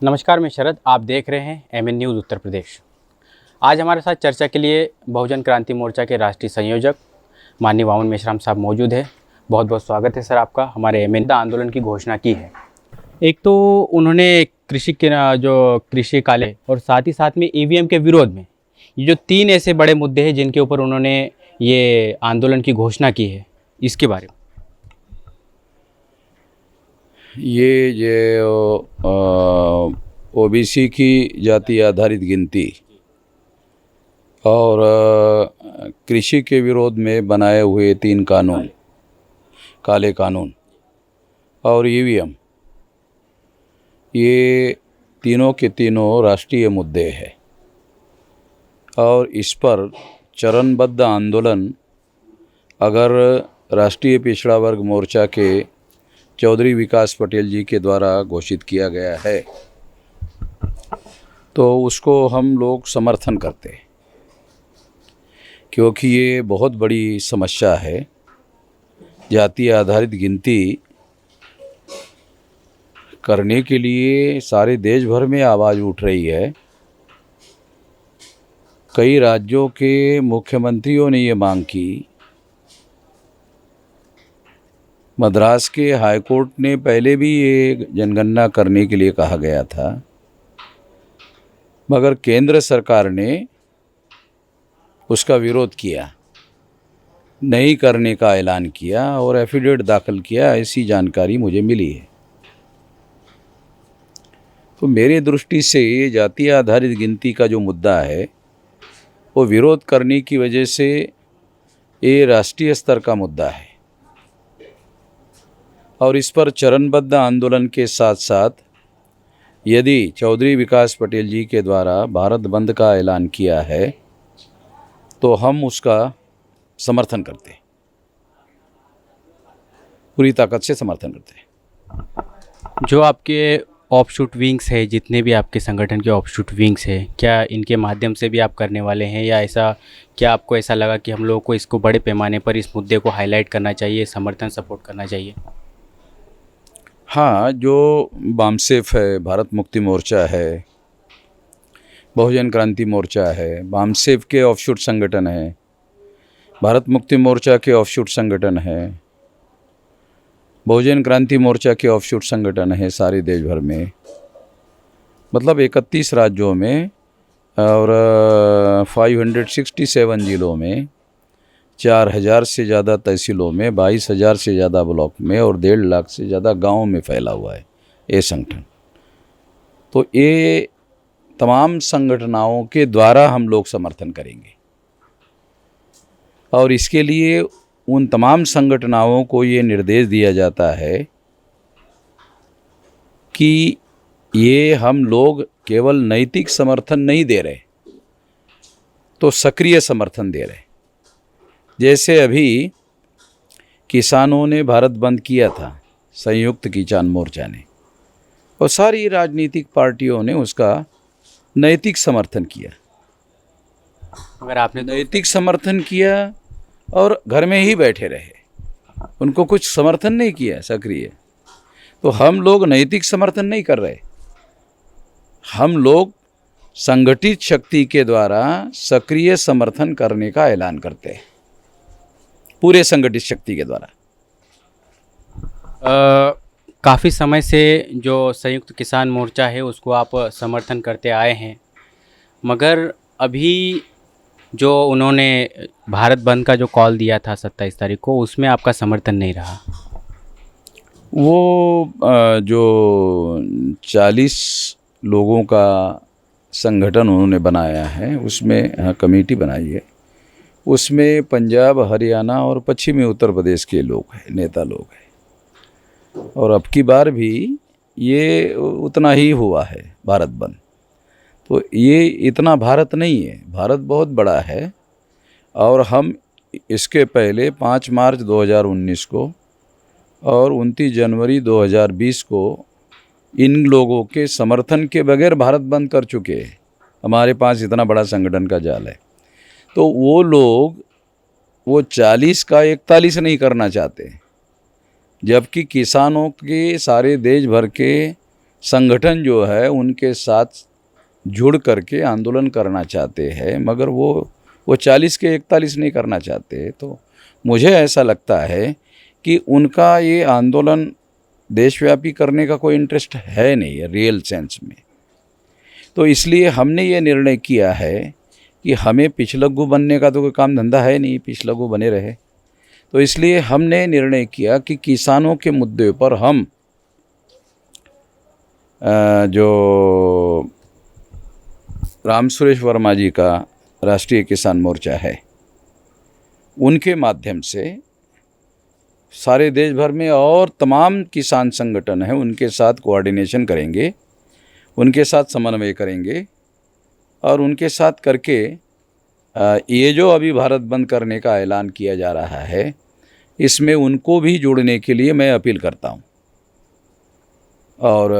नमस्कार, मैं शरद। आप देख रहे हैं एमएन न्यूज़ उत्तर प्रदेश। आज हमारे साथ चर्चा के लिए बहुजन क्रांति मोर्चा के राष्ट्रीय संयोजक माननीय वामन मेश्राम साहब मौजूद है। बहुत बहुत स्वागत है सर आपका। हमारे एमएन आंदोलन की घोषणा की है। एक तो उन्होंने कृषि के जो कृषि काले और साथ ही साथ में ईवीएम के विरोध में ये जो 3 ऐसे बड़े मुद्दे हैं जिनके ऊपर उन्होंने ये आंदोलन की घोषणा की है, इसके बारे में। ये जो ओबीसी की जाति आधारित गिनती और कृषि के विरोध में बनाए हुए 3 कानून, काले कानून और ईवीएम, ये तीनों के तीनों राष्ट्रीय मुद्दे हैं और इस पर चरणबद्ध आंदोलन अगर राष्ट्रीय पिछड़ा वर्ग मोर्चा के चौधरी विकास पटेल जी के द्वारा घोषित किया गया है तो उसको हम लोग समर्थन करते हैं, क्योंकि ये बहुत बड़ी समस्या है। जाति आधारित गिनती करने के लिए सारे देश भर में आवाज़ उठ रही है। कई राज्यों के मुख्यमंत्रियों ने ये मांग की। मद्रास के हाई कोर्ट ने पहले भी ये जनगणना करने के लिए कहा गया था, मगर केंद्र सरकार ने उसका विरोध किया, नहीं करने का ऐलान किया और एफिडेविट दाखिल किया, ऐसी जानकारी मुझे मिली है। तो मेरी दृष्टि से ये जाति आधारित गिनती का जो मुद्दा है वो विरोध करने की वजह से ये राष्ट्रीय स्तर का मुद्दा है और इस पर चरणबद्ध आंदोलन के साथ साथ यदि चौधरी विकास पटेल जी के द्वारा भारत बंद का ऐलान किया है तो हम उसका समर्थन करते हैं, पूरी ताकत से समर्थन करते हैं। जो आपके ऑफशूट विंग्स है, जितने भी आपके संगठन के ऑफशूट विंग्स है, क्या इनके माध्यम से भी आप करने वाले हैं या ऐसा क्या आपको ऐसा लगा कि हम लोगों को इसको बड़े पैमाने पर इस मुद्दे को हाईलाइट करना चाहिए, समर्थन सपोर्ट करना चाहिए? हाँ, जो बामसेफ है, भारत मुक्ति मोर्चा है, बहुजन क्रांति मोर्चा है, बामसेफ के ऑफशूट संगठन है, भारत मुक्ति मोर्चा के ऑफशूट संगठन है, बहुजन क्रांति मोर्चा के ऑफशूट संगठन है सारे देश भर में, मतलब 31 राज्यों में और 567 जिलों में, 4000 से ज़्यादा तहसीलों में, 22,000 से ज़्यादा ब्लॉक में और 1.5 लाख से ज़्यादा गाँव में फैला हुआ है ये संगठन। तो ये तमाम संगठनों के द्वारा हम लोग समर्थन करेंगे और इसके लिए उन तमाम संगठनों को ये निर्देश दिया जाता है कि ये हम लोग केवल नैतिक समर्थन नहीं दे रहे तो सक्रिय समर्थन दे रहे। जैसे अभी किसानों ने भारत बंद किया था, संयुक्त किसान मोर्चा ने, और सारी राजनीतिक पार्टियों ने उसका नैतिक समर्थन किया। अगर आपने नैतिक समर्थन किया और घर में ही बैठे रहे, उनको कुछ समर्थन नहीं किया सक्रिय। तो हम लोग नैतिक समर्थन नहीं कर रहे, हम लोग संगठित शक्ति के द्वारा सक्रिय समर्थन करने का ऐलान करते हैं, पूरे संगठित शक्ति के द्वारा। काफ़ी समय से जो संयुक्त किसान मोर्चा है उसको आप समर्थन करते आए हैं, मगर अभी जो उन्होंने भारत बंद का जो कॉल दिया था 27 तारीख को, उसमें आपका समर्थन नहीं रहा। वो जो 40 लोगों का संगठन उन्होंने बनाया है, उसमें कमेटी बनाई है, उसमें पंजाब, हरियाणा और पश्चिमी उत्तर प्रदेश के लोग हैं, नेता लोग हैं। और अब की बार भी ये उतना ही हुआ है भारत बंद। तो ये इतना भारत नहीं है, भारत बहुत बड़ा है और हम इसके पहले 5 मार्च 2019 को और 29 जनवरी 2020 को इन लोगों के समर्थन के बगैर भारत बंद कर चुके हैं। हमारे पास इतना बड़ा संगठन का जाल है। तो वो लोग वो 40 का 41 नहीं करना चाहते, जबकि किसानों के सारे देश भर के संगठन जो है उनके साथ जुड़ करके आंदोलन करना चाहते हैं, मगर वो 40 के 41 नहीं करना चाहते। तो मुझे ऐसा लगता है कि उनका ये आंदोलन देशव्यापी करने का कोई इंटरेस्ट है नहीं है रियल सेंस में। तो इसलिए हमने ये निर्णय किया है कि हमें पिछलग्गू बनने का तो कोई काम धंधा है नहीं, पिछलग्गू बने रहे। तो इसलिए हमने निर्णय किया कि किसानों के मुद्दे पर हम जो राम सुरेश वर्मा जी का राष्ट्रीय किसान मोर्चा है उनके माध्यम से सारे देश भर में और तमाम किसान संगठन हैं उनके साथ कोऑर्डिनेशन करेंगे, उनके साथ समन्वय करेंगे और उनके साथ करके ये जो अभी भारत बंद करने का ऐलान किया जा रहा है इसमें उनको भी जुड़ने के लिए मैं अपील करता हूँ। और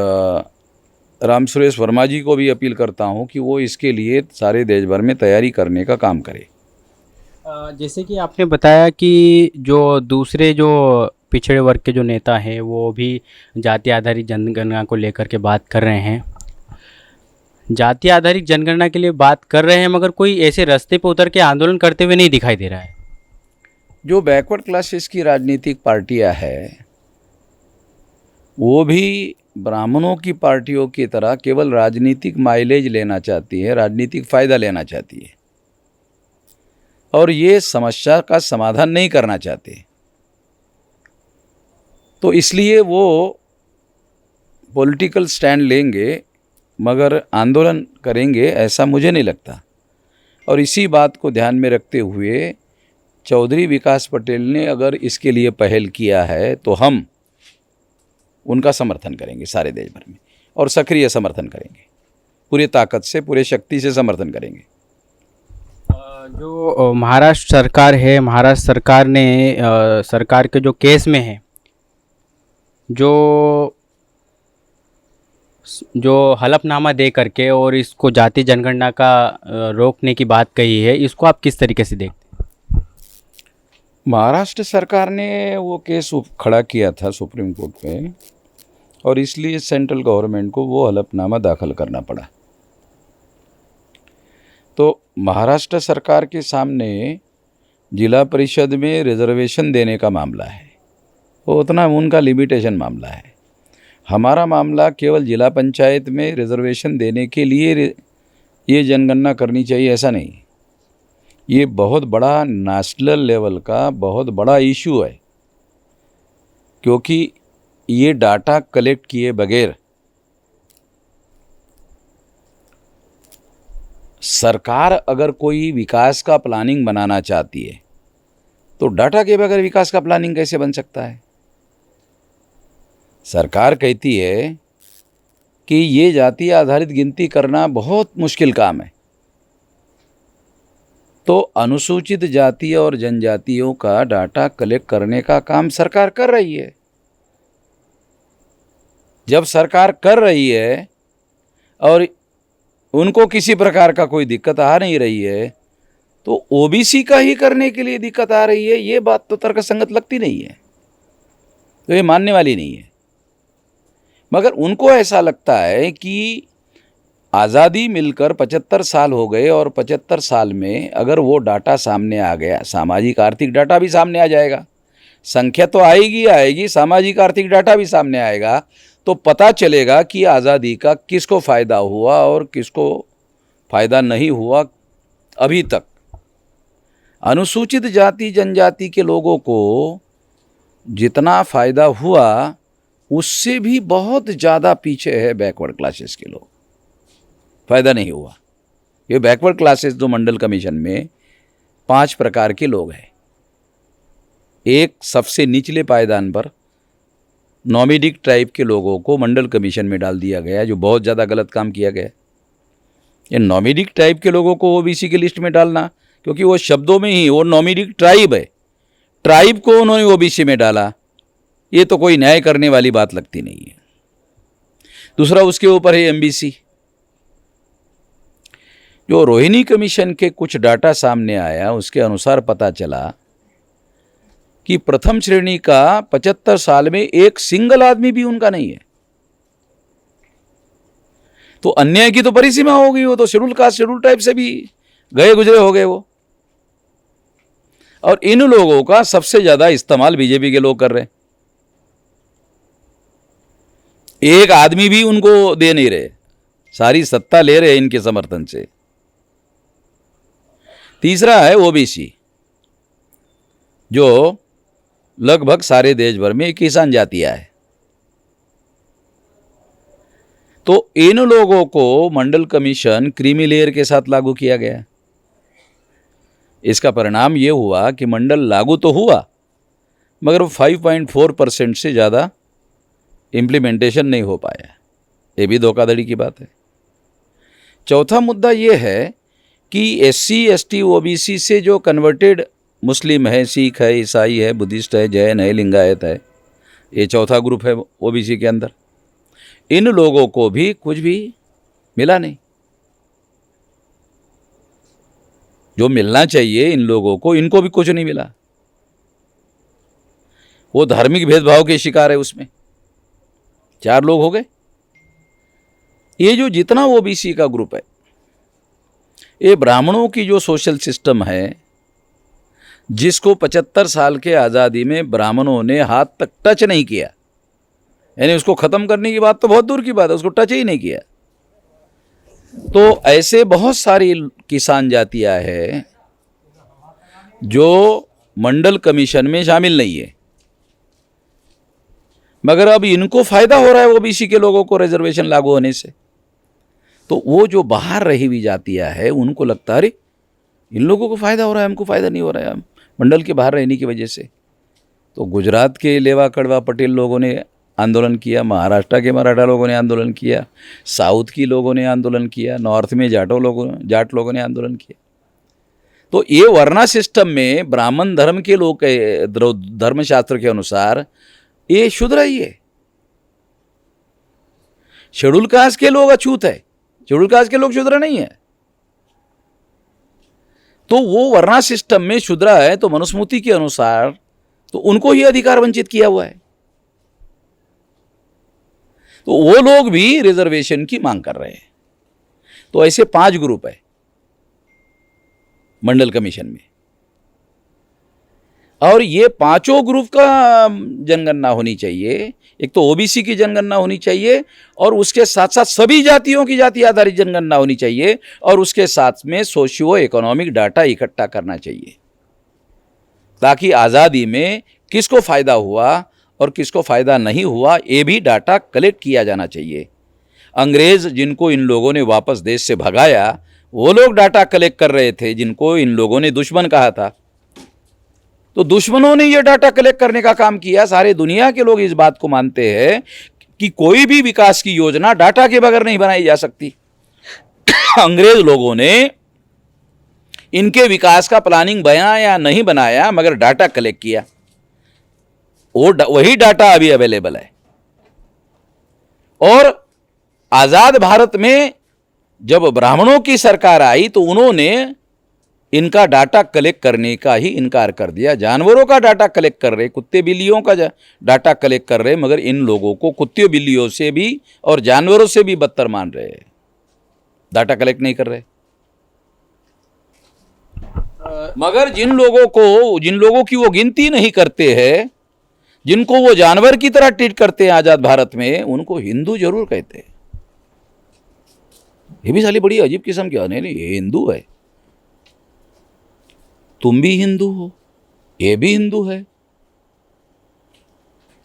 राम सुरेश वर्मा जी को भी अपील करता हूँ कि वो इसके लिए सारे देश भर में तैयारी करने का काम करे। जैसे कि आपने बताया कि जो दूसरे जो पिछड़े वर्ग के जो नेता हैं वो भी जाति आधारित जनगणना को लेकर के बात कर रहे हैं, जाति आधारित जनगणना के लिए बात कर रहे हैं, मगर कोई ऐसे रास्ते पर उतर के आंदोलन करते हुए नहीं दिखाई दे रहा है। जो बैकवर्ड क्लासेस की राजनीतिक पार्टियां हैं वो भी ब्राह्मणों की पार्टियों की तरह केवल राजनीतिक माइलेज लेना चाहती है, राजनीतिक फ़ायदा लेना चाहती है और ये समस्या का समाधान नहीं करना चाहते। तो इसलिए वो पॉलिटिकल स्टैंड लेंगे मगर आंदोलन करेंगे ऐसा मुझे नहीं लगता। और इसी बात को ध्यान में रखते हुए चौधरी विकास पटेल ने अगर इसके लिए पहल किया है तो हम उनका समर्थन करेंगे सारे देश भर में और सक्रिय समर्थन करेंगे, पूरी ताकत से, पूरे शक्ति से समर्थन करेंगे। जो महाराष्ट्र सरकार है, महाराष्ट्र सरकार ने सरकार के जो केस में है जो हलफनामा दे करके और इसको जाति जनगणना का रोकने की बात कही है, इसको आप किस तरीके से देखते हैं? महाराष्ट्र सरकार ने वो केस खड़ा किया था सुप्रीम कोर्ट में और इसलिए सेंट्रल गवर्नमेंट को वो हलफनामा दाखिल करना पड़ा। तो महाराष्ट्र सरकार के सामने जिला परिषद में रिजर्वेशन देने का मामला है, वो उतना उनका लिमिटेशन मामला है। हमारा मामला केवल जिला पंचायत में रिजर्वेशन देने के लिए ये जनगणना करनी चाहिए ऐसा नहीं, ये बहुत बड़ा नेशनल लेवल का बहुत बड़ा इशू है, क्योंकि ये डाटा कलेक्ट किए बगैर सरकार अगर कोई विकास का प्लानिंग बनाना चाहती है तो डाटा के बगैर विकास का प्लानिंग कैसे बन सकता है? सरकार कहती है कि ये जाति आधारित गिनती करना बहुत मुश्किल काम है, तो अनुसूचित जाति और जनजातियों का डाटा कलेक्ट करने का काम सरकार कर रही है। जब सरकार कर रही है और उनको किसी प्रकार का कोई दिक्कत आ नहीं रही है तो ओबीसी का ही करने के लिए दिक्कत आ रही है, ये बात तो तर्कसंगत लगती नहीं है, तो ये मानने वाली नहीं है। मगर उनको ऐसा लगता है कि आज़ादी मिलकर 75 साल हो गए और 75 साल में अगर वो डाटा सामने आ गया, सामाजिक आर्थिक डाटा भी सामने आ जाएगा, संख्या तो आएगी, सामाजिक आर्थिक डाटा भी सामने आएगा, तो पता चलेगा कि आज़ादी का किसको फ़ायदा हुआ और किसको फ़ायदा नहीं हुआ। अभी तक अनुसूचित जाति जनजाति के लोगों को जितना फ़ायदा हुआ उससे भी बहुत ज़्यादा पीछे है बैकवर्ड क्लासेस के लोग, फ़ायदा नहीं हुआ। ये बैकवर्ड क्लासेस जो मंडल कमीशन में 5 प्रकार के लोग हैं। एक सबसे निचले पायदान पर नॉमिडिक ट्राइब के लोगों को मंडल कमीशन में डाल दिया गया, जो बहुत ज़्यादा गलत काम किया गया। ये नॉमिडिक ट्राइब के लोगों को ओबीसी की लिस्ट में डालना, क्योंकि वो शब्दों में ही वो नॉमिडिक ट्राइब है, ट्राइब को उन्होंने ओबीसी में डाला, ये तो कोई न्याय करने वाली बात लगती नहीं है। दूसरा उसके ऊपर है एमबीसी। जो रोहिणी कमीशन के कुछ डाटा सामने आया उसके अनुसार पता चला कि प्रथम श्रेणी का 75 साल में एक सिंगल आदमी भी उनका नहीं है। तो अन्याय की तो परिसीमा हो गई, वो तो शेड्यूल कास्ट शेड्यूल टाइप से भी गए गुजरे हो गए वो। और इन लोगों का सबसे ज्यादा इस्तेमाल बीजेपी के लोग कर रहे हैं। एक आदमी भी उनको दे नहीं रहे, सारी सत्ता ले रहे हैं इनके समर्थन से। तीसरा है ओबीसी, जो लगभग सारे देश भर में किसान जातियां है। तो इन लोगों को मंडल कमीशन क्रीमी लेयर के साथ लागू किया गया। इसका परिणाम ये हुआ कि मंडल लागू तो हुआ, मगर वो 5.4% से ज़्यादा इम्प्लीमेंटेशन नहीं हो पाया। ये भी धोखाधड़ी की बात है। चौथा मुद्दा ये है कि SC ST OBC से जो कन्वर्टेड मुस्लिम है, सिख है, ईसाई है, बुद्धिस्ट है, जैन है, लिंगायत है, ये चौथा ग्रुप है OBC के अंदर। इन लोगों को भी कुछ भी मिला नहीं। जो मिलना चाहिए इन लोगों को, इनको भी कुछ नहीं मिला। वो धार्मिक भेदभाव के शिकार है। उसमें 4 लोग हो गए। ये जो जितना OBC का ग्रुप है, ये ब्राह्मणों की जो सोशल सिस्टम है, जिसको 75 साल के आज़ादी में ब्राह्मणों ने हाथ तक टच नहीं किया, यानी उसको ख़त्म करने की बात तो बहुत दूर की बात है, उसको टच ही नहीं किया। तो ऐसे बहुत सारी किसान जातियां हैं जो मंडल कमीशन में शामिल नहीं है, मगर अब इनको फ़ायदा हो रहा है OBC के लोगों को रिजर्वेशन लागू होने से। तो वो जो बाहर रही हुई जातियां है, उनको लगता है अरे इन लोगों को फ़ायदा हो रहा है, हमको फ़ायदा नहीं हो रहा है, हम मंडल के बाहर रहने की वजह से। तो गुजरात के लेवा कड़वा पटेल लोगों ने आंदोलन किया, महाराष्ट्र के मराठा लोगों ने आंदोलन किया, साउथ की लोगों ने आंदोलन किया, नॉर्थ में जाट लोगों ने आंदोलन किया। तो ये वर्णा सिस्टम में ब्राह्मण धर्म के लोग, धर्मशास्त्र के अनुसार ये शूद्र ही है। शेड्यूल कास्ट के लोग अछूत है, शेड्यूल कास्ट के लोग शूद्र नहीं है। तो वो वर्णा सिस्टम में शूद्र है, तो मनुस्मृति के अनुसार तो उनको ही अधिकार वंचित किया हुआ है। तो वो लोग भी रिजर्वेशन की मांग कर रहे हैं। तो ऐसे 5 ग्रुप है मंडल कमीशन में, और ये 5 ग्रुप का जनगणना होनी चाहिए। एक तो OBC की जनगणना होनी चाहिए, और उसके साथ साथ सभी जातियों की जाति आधारित जनगणना होनी चाहिए, और उसके साथ में सोशियो इकोनॉमिक डाटा इकट्ठा करना चाहिए, ताकि आज़ादी में किसको फ़ायदा हुआ और किसको फ़ायदा नहीं हुआ, ये भी डाटा कलेक्ट किया जाना चाहिए। अंग्रेज़ जिनको इन लोगों ने वापस देश से भगाया, वो लोग डाटा कलेक्ट कर रहे थे, जिनको इन लोगों ने दुश्मन कहा था। तो दुश्मनों ने ये डाटा कलेक्ट करने का काम किया। सारे दुनिया के लोग इस बात को मानते हैं कि कोई भी विकास की योजना डाटा के बगैर नहीं बनाई जा सकती। अंग्रेज लोगों ने इनके विकास का प्लानिंग बनाया या नहीं बनाया, मगर डाटा कलेक्ट किया। वही डाटा अभी अवेलेबल है। और आजाद भारत में जब ब्राह्मणों की सरकार आई तो उन्होंने इनका डाटा कलेक्ट करने का ही इनकार कर दिया। जानवरों का डाटा कलेक्ट कर रहे, कुत्ते बिल्लियों का डाटा कलेक्ट कर रहे, मगर इन लोगों को कुत्ते बिल्लियों से भी और जानवरों से भी बदतर मान रहे हैं, डाटा कलेक्ट नहीं कर रहे। मगर जिन लोगों की वो गिनती नहीं करते हैं, जिनको वो जानवर की तरह ट्रीट करते हैं आजाद भारत में, उनको हिंदू जरूर कहते हैं। ये भी साली बड़ी अजीब किस्म की, नहीं ये हिंदू है, तुम भी हिंदू हो, ये भी हिंदू है।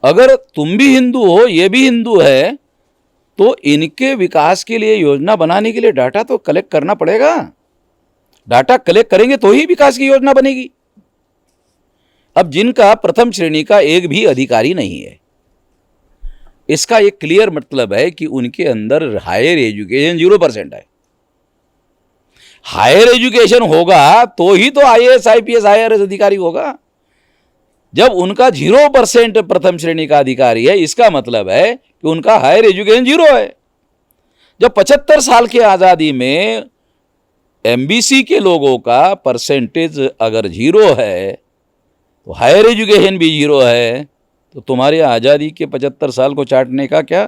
अगर तुम भी हिंदू हो, ये भी हिंदू है, तो इनके विकास के लिए योजना बनाने के लिए डाटा तो कलेक्ट करना पड़ेगा। डाटा कलेक्ट करेंगे तो ही विकास की योजना बनेगी। अब जिनका प्रथम श्रेणी का एक भी अधिकारी नहीं है, इसका एक क्लियर मतलब है कि उनके अंदर हायर एजुकेशन 0% है। हायर एजुकेशन होगा तो ही तो IAS IPS IRS अधिकारी होगा। जब उनका 0% प्रथम श्रेणी का अधिकारी है, इसका मतलब है कि उनका हायर एजुकेशन 0 है। जब 75 साल की आज़ादी में MBC के लोगों का परसेंटेज अगर 0 है, तो हायर एजुकेशन भी 0 है, तो तुम्हारी आज़ादी के 75 साल को चाटने का क्या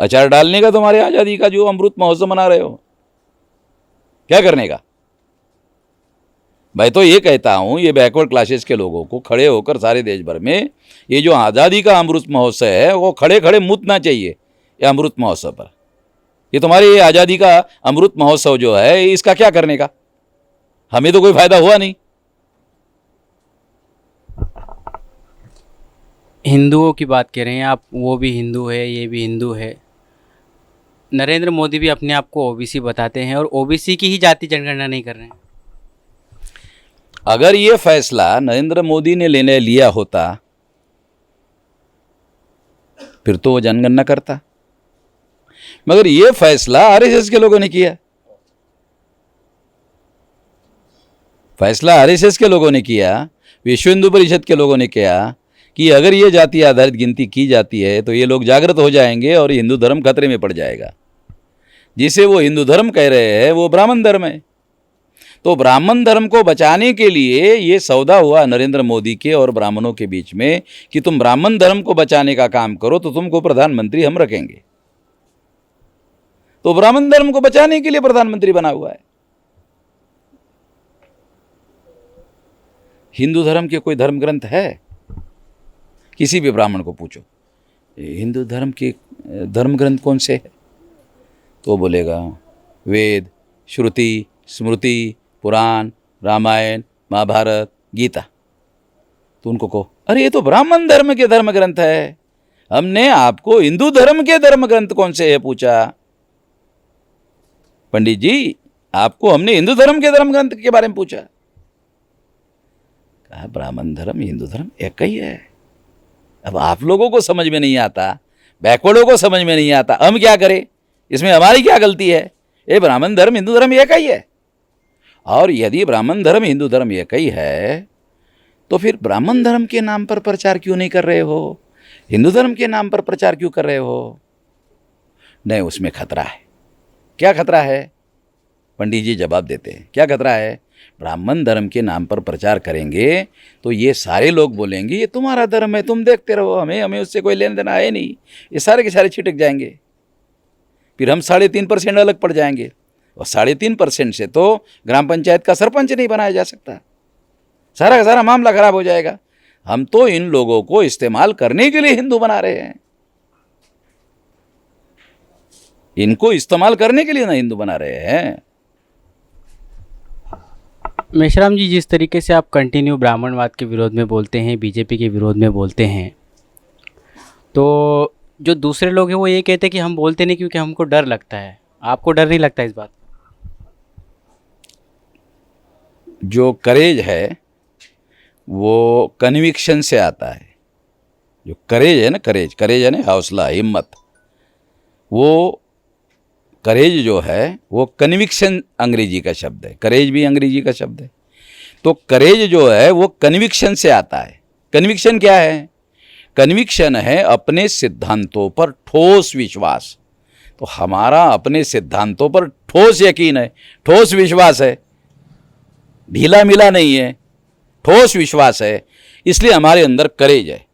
अचार डालने का तुम्हारे आज़ादी का जो अमृत महोत्सव मना रहे हो? क्या करने का? मैं तो ये कहता हूँ, ये बैकवर्ड क्लासेस के लोगों को खड़े होकर सारे देश भर में ये जो आज़ादी का अमृत महोत्सव है वो खड़े खड़े मुतना चाहिए ये अमृत महोत्सव पर। ये तुम्हारे ये आज़ादी का अमृत महोत्सव जो है इसका क्या करने का? हमें तो कोई फायदा हुआ नहीं। हिंदुओं की बात कह रहे हैं आप, वो भी हिंदू है, ये भी हिंदू है। नरेंद्र मोदी भी अपने आप को ओबीसी बताते हैं और ओबीसी की ही जाति जनगणना नहीं कर रहे हैं। अगर ये फैसला नरेंद्र मोदी ने लेने लिया होता फिर तो वो जनगणना करता, मगर ये फैसला आरएसएस के लोगों ने किया। फैसला आरएसएस के लोगों ने किया, विश्व हिंदू परिषद के लोगों ने किया कि अगर ये जाति आधारित गिनती की जाती है तो ये लोग जागृत हो जाएंगे और हिंदू धर्म खतरे में पड़ जाएगा। जिसे वो हिंदू धर्म कह रहे हैं वो ब्राह्मण धर्म है। तो ब्राह्मण धर्म को बचाने के लिए ये सौदा हुआ नरेंद्र मोदी के और ब्राह्मणों के बीच में कि तुम ब्राह्मण धर्म को बचाने का काम करो तो तुमको प्रधानमंत्री हम रखेंगे। तो ब्राह्मण धर्म को बचाने के लिए प्रधानमंत्री बना हुआ है। हिंदू धर्म के कोई धर्म ग्रंथ है? किसी भी ब्राह्मण को पूछो हिंदू धर्म के धर्म ग्रंथ कौन से है, तो बोलेगा वेद, श्रुति, स्मृति, पुराण, रामायण, महाभारत, गीता। तो उनको कहो अरे ये तो ब्राह्मण धर्म के धर्म ग्रंथ है, हमने आपको हिंदू धर्म के धर्म ग्रंथ कौन से है पूछा। पंडित जी आपको हमने हिंदू धर्म के धर्म ग्रंथ के बारे में पूछा। कहा ब्राह्मण धर्म हिंदू धर्म एक ही है। अब आप लोगों को समझ में नहीं आता, बैकवर्डों को समझ में नहीं आता, हम क्या करें? इसमें हमारी क्या गलती है? ये ब्राह्मण धर्म हिंदू धर्म एक ही है। और यदि ब्राह्मण धर्म हिंदू धर्म एक ही है तो फिर ब्राह्मण धर्म के नाम पर प्रचार क्यों नहीं कर रहे हो? हिंदू धर्म के नाम पर प्रचार क्यों कर रहे हो? नहीं, उसमें खतरा है। क्या खतरा है? पंडित जी जवाब देते हैं क्या खतरा है। ब्राह्मण धर्म के नाम पर प्रचार करेंगे तो ये सारे लोग बोलेंगे ये तुम्हारा धर्म है, तुम देखते रहो, हमें उससे कोई लेन देना है नहीं। ये सारे के सारे छिटक जाएंगे, फिर हम 3.5% अलग पड़ जाएंगे। और 3.5% से तो ग्राम पंचायत का सरपंच नहीं बनाया जा सकता। सारा का सारा मामला खराब हो जाएगा। हम तो इन लोगों को इस्तेमाल करने के लिए हिंदू बना रहे हैं, इनको इस्तेमाल करने के लिए ना हिंदू बना रहे हैं। मेश्राम जी, जिस तरीके से आप कंटिन्यू ब्राह्मणवाद के विरोध में बोलते हैं, बीजेपी के विरोध में बोलते हैं, तो जो दूसरे लोग हैं वो ये कहते हैं कि हम बोलते नहीं क्योंकि हमको डर लगता है। आपको डर नहीं लगता इस बात? जो करेज है वो कन्विक्शन से आता है। जो करेज है ना, करेज है ना, हौसला, हिम्मत, वो करेज जो है वो कन्विक्शन अंग्रेजी का शब्द है, करेज भी अंग्रेजी का शब्द है। तो करेज जो है वो कन्विक्शन से आता है। कन्विक्शन क्या है? कन्विक्शन है अपने सिद्धांतों पर ठोस विश्वास। तो हमारा अपने सिद्धांतों पर ठोस यकीन है, ठोस विश्वास है, ढीला मिला नहीं है, ठोस विश्वास है। इसलिए हमारे अंदर करेज है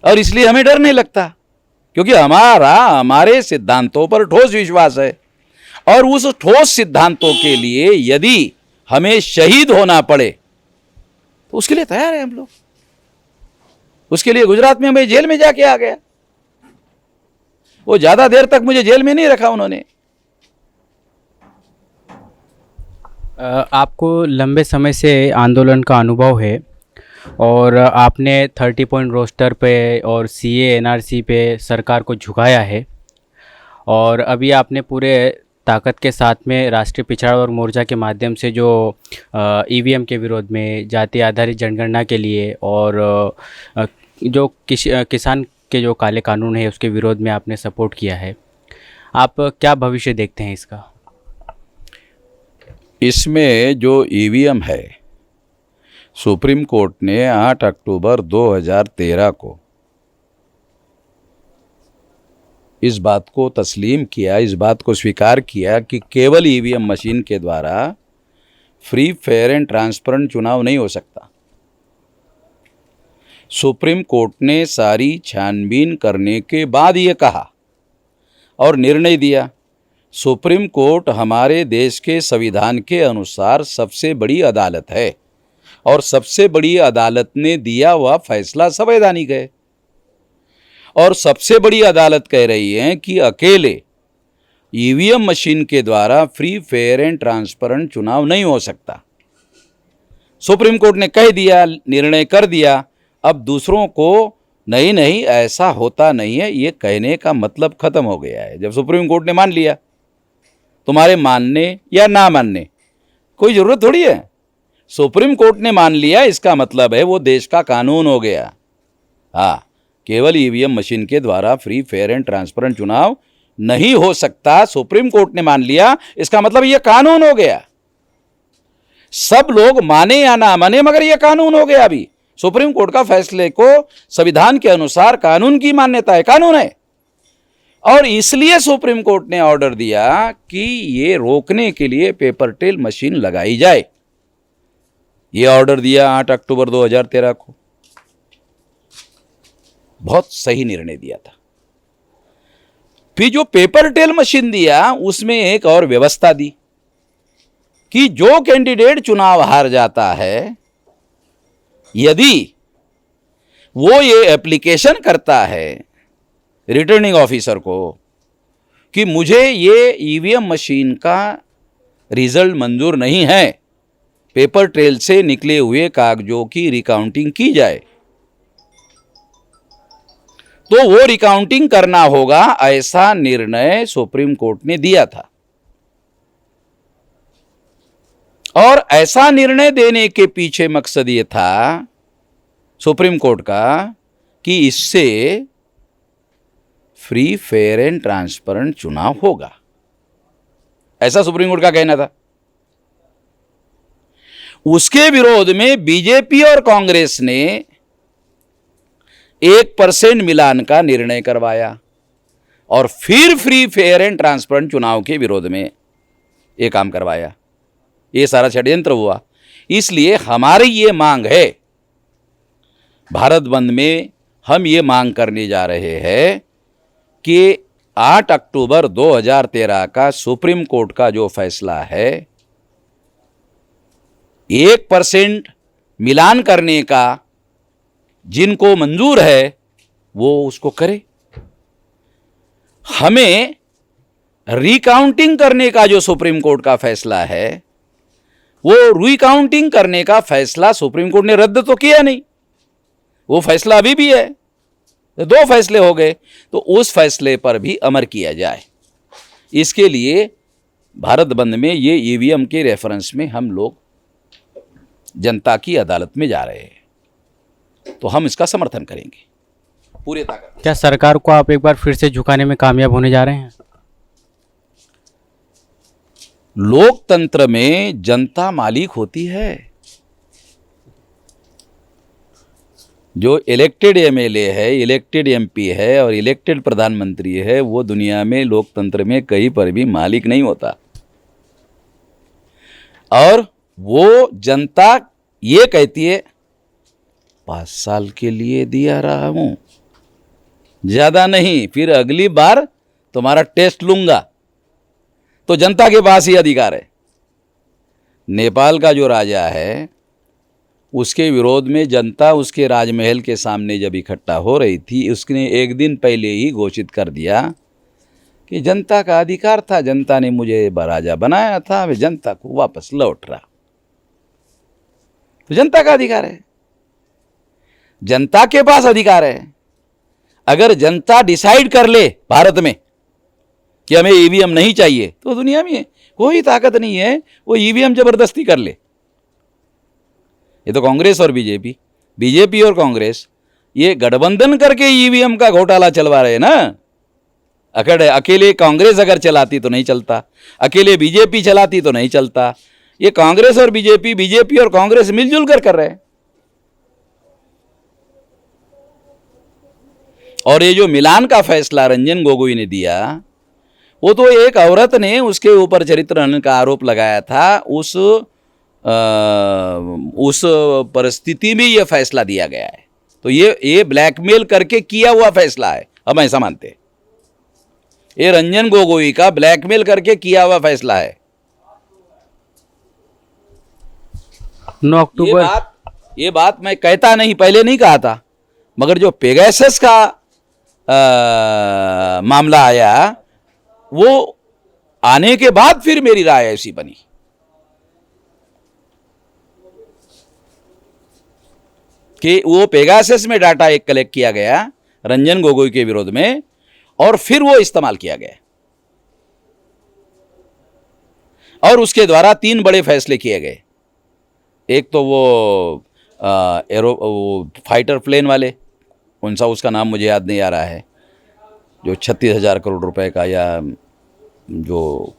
और इसलिए हमें डर नहीं लगता, क्योंकि हमारे सिद्धांतों पर ठोस विश्वास है। और उस ठोस सिद्धांतों के लिए यदि हमें शहीद होना पड़े तो उसके लिए तैयार है हम लोग। उसके लिए गुजरात में मैं जेल में जाके आ गया, वो ज्यादा देर तक मुझे जेल में नहीं रखा उन्होंने। आपको लंबे समय से आंदोलन का अनुभव है और आपने 30 पॉइंट रोस्टर पे और सीए एनआरसी पे सरकार को झुकाया है, और अभी आपने पूरे ताकत के साथ में राष्ट्रीय पिछड़ा वर्ग मोर्चा के माध्यम से जो ईवीएम के विरोध में, जाति आधारित जनगणना के लिए और जो किसान के जो काले कानून है उसके विरोध में आपने सपोर्ट किया है। आप क्या भविष्य देखते हैं इसका? इसमें जो ईवीएम है, सुप्रीम कोर्ट ने 8 अक्टूबर 2013 को इस बात को तस्लीम किया, इस बात को स्वीकार किया कि केवल ईवीएम मशीन के द्वारा फ्री, फेयर एंड ट्रांसपेरेंट चुनाव नहीं हो सकता। सुप्रीम कोर्ट ने सारी छानबीन करने के बाद ये कहा और निर्णय दिया। सुप्रीम कोर्ट हमारे देश के संविधान के अनुसार सबसे बड़ी अदालत है और सबसे बड़ी अदालत ने दिया हुआ फैसला संवैधानिक है। और सबसे बड़ी अदालत कह रही है कि अकेले ईवीएम मशीन के द्वारा फ्री, फेयर एंड ट्रांसपेरेंट चुनाव नहीं हो सकता। सुप्रीम कोर्ट ने कह दिया, निर्णय कर दिया। अब दूसरों को नहीं ऐसा होता नहीं है ये कहने का मतलब खत्म हो गया है। जब सुप्रीम कोर्ट ने मान लिया, तुम्हारे मानने या ना मानने कोई ज़रूरत थोड़ी है। सुप्रीम कोर्ट ने मान लिया, इसका मतलब है वो देश का कानून हो गया। हाँ, केवल ईवीएम मशीन के द्वारा फ्री, फेयर एंड ट्रांसपेरेंट चुनाव नहीं हो सकता, सुप्रीम कोर्ट ने मान लिया, इसका मतलब ये कानून हो गया। सब लोग माने या ना माने मगर ये कानून हो गया। अभी सुप्रीम कोर्ट का फैसले को संविधान के अनुसार कानून की मान्यता है, कानून है। और इसलिए सुप्रीम कोर्ट ने ऑर्डर दिया कि ये रोकने के लिए पेपर ट्रेल मशीन लगाई जाए। ये ऑर्डर दिया 8 अक्टूबर 2013 को। बहुत सही निर्णय दिया था। फिर जो पेपर ट्रेल मशीन दिया उसमें एक और व्यवस्था दी कि जो कैंडिडेट चुनाव हार जाता है, यदि वो ये एप्लीकेशन करता है रिटर्निंग ऑफिसर को कि मुझे ये ईवीएम मशीन का रिजल्ट मंजूर नहीं है, पेपर ट्रेल से निकले हुए कागजों की रिकाउंटिंग की जाए, तो वो रिकाउंटिंग करना होगा। ऐसा निर्णय सुप्रीम कोर्ट ने दिया था। और ऐसा निर्णय देने के पीछे मकसद ये था सुप्रीम कोर्ट का कि इससे फ्री, फेयर एंड ट्रांसपेरेंट चुनाव होगा, ऐसा सुप्रीम कोर्ट का कहना था। उसके विरोध में बीजेपी और कांग्रेस ने 1% मिलान का निर्णय करवाया और फिर फ्री, फेयर एंड ट्रांसपेरेंट चुनाव के विरोध में ये काम करवाया। ये सारा षड्यंत्र हुआ। इसलिए हमारी ये मांग है, भारत बंद में हम ये मांग करने जा रहे हैं कि 8 अक्टूबर 2013 का सुप्रीम कोर्ट का जो फैसला है 1% मिलान करने का, जिनको मंजूर है वो उसको करे। हमें रिकाउंटिंग करने का जो सुप्रीम कोर्ट का फैसला है, वो रिकाउंटिंग करने का फैसला सुप्रीम कोर्ट ने रद्द तो किया नहीं, वो फैसला अभी भी है। 2 फैसले हो गए, तो उस फैसले पर भी अमल किया जाए। इसके लिए भारत बंद में ये ईवीएम के रेफरेंस में हम लोग जनता की अदालत में जा रहे हैं, तो हम इसका समर्थन करेंगे पूरे ताकत। क्या सरकार को आप एक बार फिर से झुकाने में कामयाब होने जा रहे हैं? लोकतंत्र में जनता मालिक होती है। जो इलेक्टेड एमएलए है, इलेक्टेड एमपी है और इलेक्टेड प्रधानमंत्री है, वो दुनिया में लोकतंत्र में कहीं पर भी मालिक नहीं होता। और वो जनता ये कहती है 5 साल के लिए दिया रहा हूं, ज्यादा नहीं, फिर अगली बार तुम्हारा टेस्ट लूंगा। तो जनता के पास ही अधिकार है। नेपाल का जो राजा है, उसके विरोध में जनता उसके राजमहल के सामने जब इकट्ठा हो रही थी, उसने एक दिन पहले ही घोषित कर दिया कि जनता का अधिकार था, जनता ने मुझे राजा बनाया था, वे जनता को वापस लौट रहा। तो जनता का अधिकार है, जनता के पास अधिकार है। अगर जनता डिसाइड कर ले भारत में कि हमें ईवीएम नहीं चाहिए, तो दुनिया में कोई ताकत नहीं है वो ईवीएम जबरदस्ती कर ले। ये तो कांग्रेस और बीजेपी और कांग्रेस ये गठबंधन करके ईवीएम का घोटाला चलवा रहे हैं ना। अकेले कांग्रेस अगर चलाती तो नहीं चलता, अकेले बीजेपी चलाती तो नहीं चलता। ये कांग्रेस और बीजेपी और कांग्रेस मिलजुल कर रहे हैं। और ये जो मिलान का फैसला रंजन गोगोई ने दिया, वो तो एक औरत ने उसके ऊपर चरित्र हनन का आरोप लगाया था, उस परिस्थिति में ये फैसला दिया गया है। तो ये ब्लैकमेल करके किया हुआ फैसला है, हम ऐसा मानते हैं। ये रंजन गोगोई का ब्लैकमेल करके किया हुआ फैसला है। 9 अक्टूबर ये बात मैं कहता नहीं, पहले नहीं कहा था, मगर जो पेगासस का मामला आया, वो आने के बाद फिर मेरी राय ऐसी बनी। कि वो पेगासस में डाटा एक कलेक्ट किया गया रंजन गोगोई के विरोध में, और फिर वो इस्तेमाल किया गया, और उसके द्वारा 3 बड़े फैसले किए गए। एक तो वो फाइटर प्लेन वाले, कौन सा उसका नाम मुझे याद नहीं आ रहा है, जो 36,000 करोड़ रुपए का या जो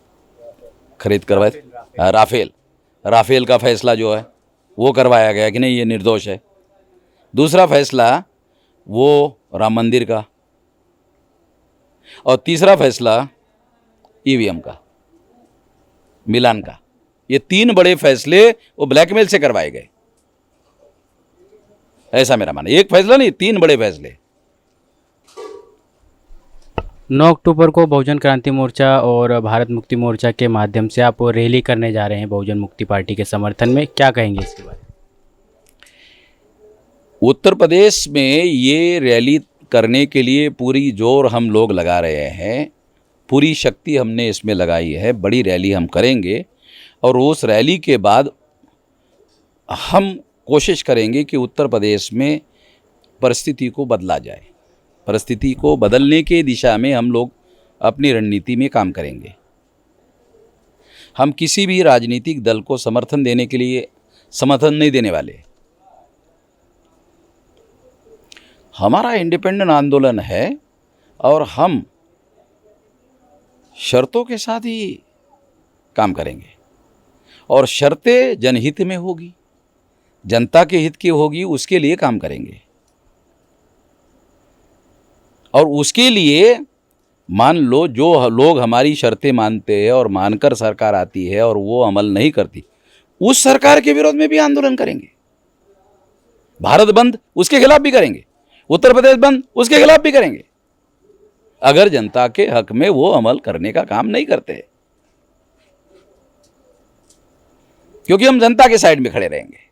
खरीद करवाए, राफेल का फैसला जो है वो करवाया गया कि नहीं ये निर्दोष है। दूसरा फैसला वो राम मंदिर का, और तीसरा फैसला ईवीएम का, मिलान का। ये 3 बड़े फैसले वो ब्लैकमेल से करवाए गए, ऐसा मेरा मानना। एक फैसला नहीं, 3 बड़े फैसले। 9 अक्टूबर को बहुजन क्रांति मोर्चा और भारत मुक्ति मोर्चा के माध्यम से आप रैली करने जा रहे हैं बहुजन मुक्ति पार्टी के समर्थन में, क्या कहेंगे इसके बारे में? उत्तर प्रदेश में ये रैली करने के लिए पूरी जोर हम लोग लगा रहे हैं, पूरी शक्ति हमने इसमें लगाई है। बड़ी रैली हम करेंगे, और उस रैली के बाद हम कोशिश करेंगे कि उत्तर प्रदेश में परिस्थिति को बदला जाए। परिस्थिति को बदलने की दिशा में हम लोग अपनी रणनीति में काम करेंगे। हम किसी भी राजनीतिक दल को समर्थन देने के लिए समर्थन नहीं देने वाले। हमारा इंडिपेंडेंट आंदोलन है, और हम शर्तों के साथ ही काम करेंगे, और शर्तें जनहित में होगी, जनता के हित की होगी, उसके लिए काम करेंगे। और उसके लिए मान लो जो लोग हमारी शर्तें मानते हैं और मानकर सरकार आती है और वो अमल नहीं करती, उस सरकार के विरोध में भी आंदोलन करेंगे। भारत बंद उसके खिलाफ भी करेंगे, उत्तर प्रदेश बंद उसके खिलाफ भी करेंगे, अगर जनता के हक में वो अमल करने का काम नहीं करते, क्योंकि हम जनता के साइड में खड़े रहेंगे।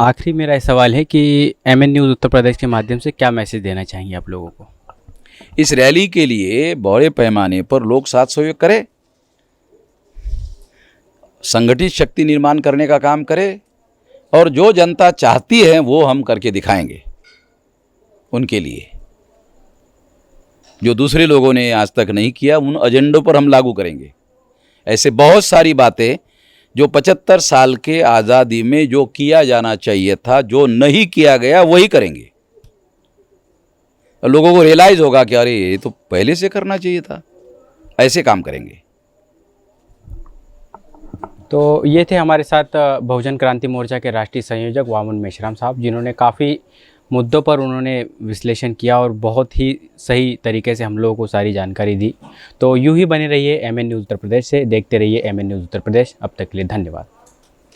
आखिरी मेरा सवाल है कि एमएन न्यूज़ उत्तर प्रदेश के माध्यम से क्या मैसेज देना चाहेंगे आप लोगों को? इस रैली के लिए बड़े पैमाने पर लोग साथ सहयोग करें, संगठित शक्ति निर्माण करने का काम करें, और जो जनता चाहती है वो हम करके दिखाएंगे उनके लिए। जो दूसरे लोगों ने आज तक नहीं किया, उन एजेंडों पर हम लागू करेंगे। ऐसे बहुत सारी बातें जो 75 साल के आज़ादी में जो किया जाना चाहिए था, जो नहीं किया गया, वही करेंगे। लोगों को रियलाइज होगा कि अरे ये तो पहले से करना चाहिए था। ऐसे काम करेंगे। तो ये थे हमारे साथ बहुजन क्रांति मोर्चा के राष्ट्रीय संयोजक वामन मेश्राम साहब, जिन्होंने काफ़ी मुद्दों पर उन्होंने विश्लेषण किया और बहुत ही सही तरीके से हम लोगों को सारी जानकारी दी। तो यूं ही बने रहिए एमएन न्यूज़ उत्तर प्रदेश से, देखते रहिए एमएन न्यूज़ उत्तर प्रदेश। अब तक के लिए धन्यवाद।